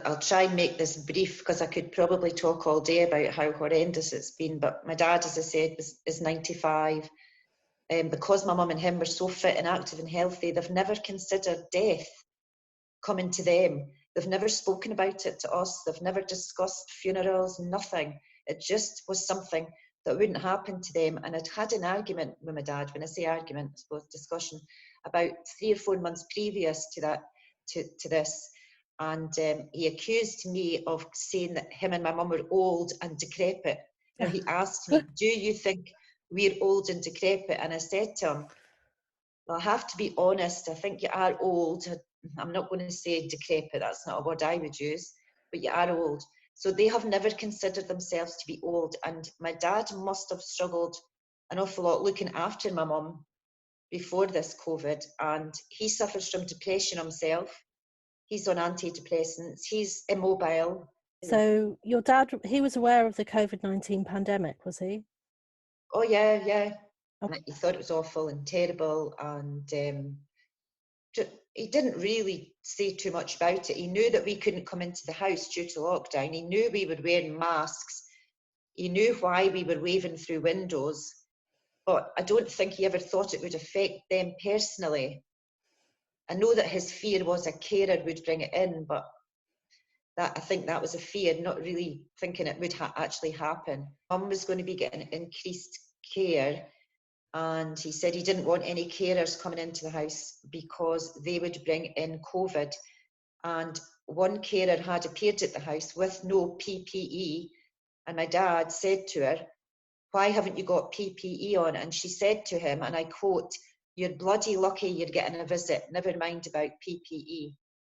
I'll try and make this brief because I could probably talk all day about how horrendous it's been. But my dad, as I said, is 95. Because my mum and him were so fit and active and healthy, they've never considered death coming to them. They've never spoken about it to us. They've never discussed funerals, nothing. It just was something that wouldn't happen to them. And I'd had an argument with my dad, when I say argument, I suppose discussion, about 3 or 4 months previous to that, to this. And he accused me of saying that him and my mum were old and decrepit. Now, he asked me, do you think we're old and decrepit? And I said to him, well, I have to be honest, I think you are old. I'm not going to say decrepit, that's not a word I would use, but you are old. So they have never considered themselves to be old. And my dad must have struggled an awful lot looking after my mum before this COVID. And he suffers from depression himself. He's on antidepressants. He's immobile. So your dad, he was aware of the COVID-19 pandemic, was he? Oh, yeah, yeah. Okay. He thought it was awful and terrible. And he didn't really say too much about it. He knew that we couldn't come into the house due to lockdown. He knew we were wearing masks. He knew why we were waving through windows. But I don't think he ever thought it would affect them personally. I know that his fear was a carer would bring it in, but I think that was a fear, not really thinking it would actually happen. Mum was going to be getting increased care, and he said he didn't want any carers coming into the house because they would bring in COVID. And one carer had appeared at the house with no PPE, and my dad said to her, why haven't you got PPE on? And she said to him, and I quote, you're bloody lucky you're getting a visit, never mind about PPE.